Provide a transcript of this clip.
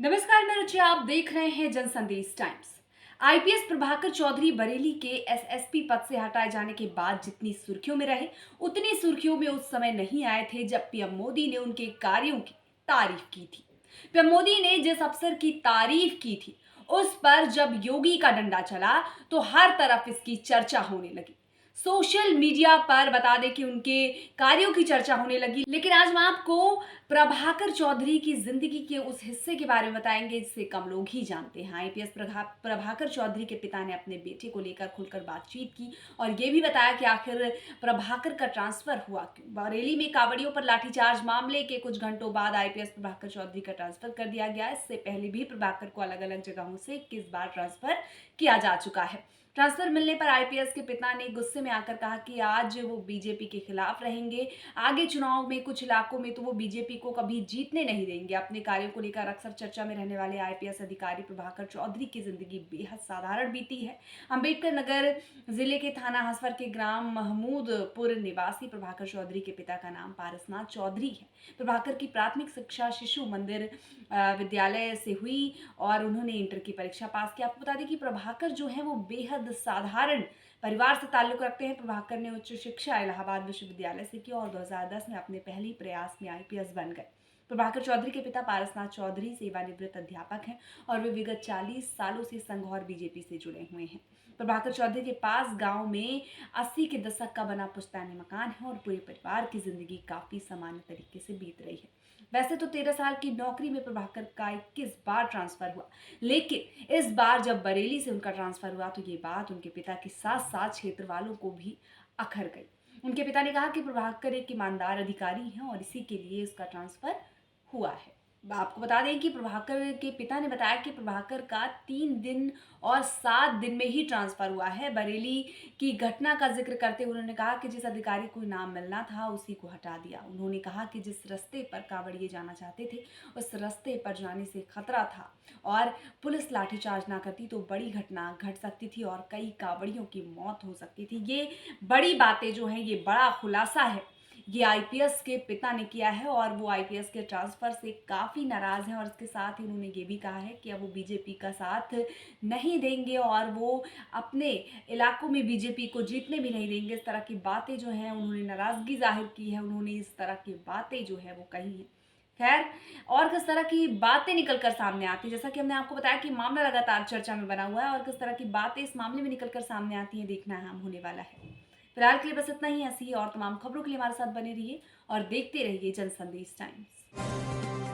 नमस्कार, मैं रुचि। आप देख रहे हैं जनसंदेश टाइम्स। आईपीएस प्रभाकर चौधरी बरेली के एसएसपी पद से हटाए जाने के बाद जितनी सुर्खियों में रहे, उतनी सुर्खियों में उस समय नहीं आए थे जब पीएम मोदी ने उनके कार्यों की तारीफ की थी। पीएम मोदी ने जिस अफसर की तारीफ की थी, उस पर जब योगी का डंडा चला तो हर तरफ इसकी चर्चा होने लगी। सोशल मीडिया पर बता दें कि उनके कार्यों की चर्चा होने लगी। लेकिन आज हम आपको प्रभाकर चौधरी की जिंदगी के उस हिस्से के बारे में बताएंगे जिसे कम लोग ही जानते हैं। आईपीएस प्रभाकर चौधरी के पिता ने अपने बेटे को लेकर खुलकर बातचीत की और ये भी बताया कि आखिर प्रभाकर का ट्रांसफर हुआ क्यों। बरेली में कांवड़ियों पर लाठीचार्ज मामले के कुछ घंटों बाद आईपीएस प्रभाकर चौधरी का ट्रांसफर कर दिया गया। इससे पहले भी प्रभाकर को अलग अलग जगहों से 21 बार ट्रांसफर किया जा चुका है। ट्रांसफर मिलने पर आईपीएस के पिता ने गुस्से में आकर कहा कि आज वो बीजेपी के खिलाफ रहेंगे। आगे चुनाव में कुछ इलाकों में तो वो बीजेपी को कभी जीतने नहीं देंगे। अपने कार्यों को लेकर अक्सर चर्चा में रहने वाले आईपीएस अधिकारी प्रभाकर चौधरी की जिंदगी बेहद साधारण बीती है। अंबेडकर नगर जिले के थाना हसवर के ग्राम महमूदपुर निवासी प्रभाकर चौधरी के पिता का नाम पारसनाथ चौधरी है। प्रभाकर की प्राथमिक शिक्षा शिशु मंदिर विद्यालय से हुई और उन्होंने इंटर की परीक्षा पास की। आपको बता दें कि प्रभाकर जो है वो बेहद साधारण परिवार से ताल्लुक रखते हैं। प्रभाकर ने उच्च शिक्षा इलाहाबाद विश्वविद्यालय से की और 2010 में अपने पहले प्रयास में आईपीएस बन गए। प्रभाकर चौधरी के पिता पारसनाथ चौधरी सेवानिवृत्त अध्यापक हैं और वे विगत 40 सालों से संघ और बीजेपी से जुड़े हुए हैं। प्रभाकर चौधरी के पास गांव में 80 के दशक का बना पुश्तैनी मकान है और पूरे परिवार की जिंदगी काफी सामान्य तरीके से बीत रही है। वैसे तो 13 साल की नौकरी में प्रभाकर का 21 बार ट्रांसफर हुआ, लेकिन इस बार जब बरेली से उनका ट्रांसफर हुआ तो ये बात उनके पिता के साथ साथ क्षेत्र वालों को भी अखर गई। उनके पिता ने कहा कि प्रभाकर एक ईमानदार अधिकारी हैं और इसी के लिए उसका ट्रांसफर हुआ है। आपको बता दें कि प्रभाकर के पिता ने बताया कि प्रभाकर का 3 दिन और 7 दिन में ही ट्रांसफर हुआ है। बरेली की घटना का जिक्र करते हुए उन्होंने कहा कि जिस अधिकारी को इनाम मिलना था उसी को हटा दिया। उन्होंने कहा कि जिस रास्ते पर कांवड़िए जाना चाहते थे उस रास्ते पर जाने से खतरा था और पुलिस लाठीचार्ज ना करती तो बड़ी घटना घट सकती थी और कई कांवड़ियों की मौत हो सकती थी। ये बड़ी बातें जो हैं, ये बड़ा खुलासा है, ये आईपीएस के पिता ने किया है और वो आईपीएस के ट्रांसफर से काफ़ी नाराज़ हैं और इसके साथ ही उन्होंने ये भी कहा है कि अब वो बीजेपी का साथ नहीं देंगे और वो अपने इलाकों में बीजेपी को जीतने भी नहीं देंगे। इस तरह की बातें जो हैं उन्होंने नाराज़गी जाहिर की है, उन्होंने इस तरह की बातें जो है वो कही हैं। खैर, और किस तरह की बातें निकल कर सामने आती है, जैसा कि हमने आपको बताया कि मामला लगातार चर्चा में बना हुआ है और किस तरह की बातें इस मामले में निकल कर सामने आती हैं, देखना अहम होने वाला है। फिलहाल के लिए बस इतना ही। ऐसी ही और तमाम खबरों के लिए हमारे साथ बने रहिए और देखते रहिए जनसंदेश टाइम्स।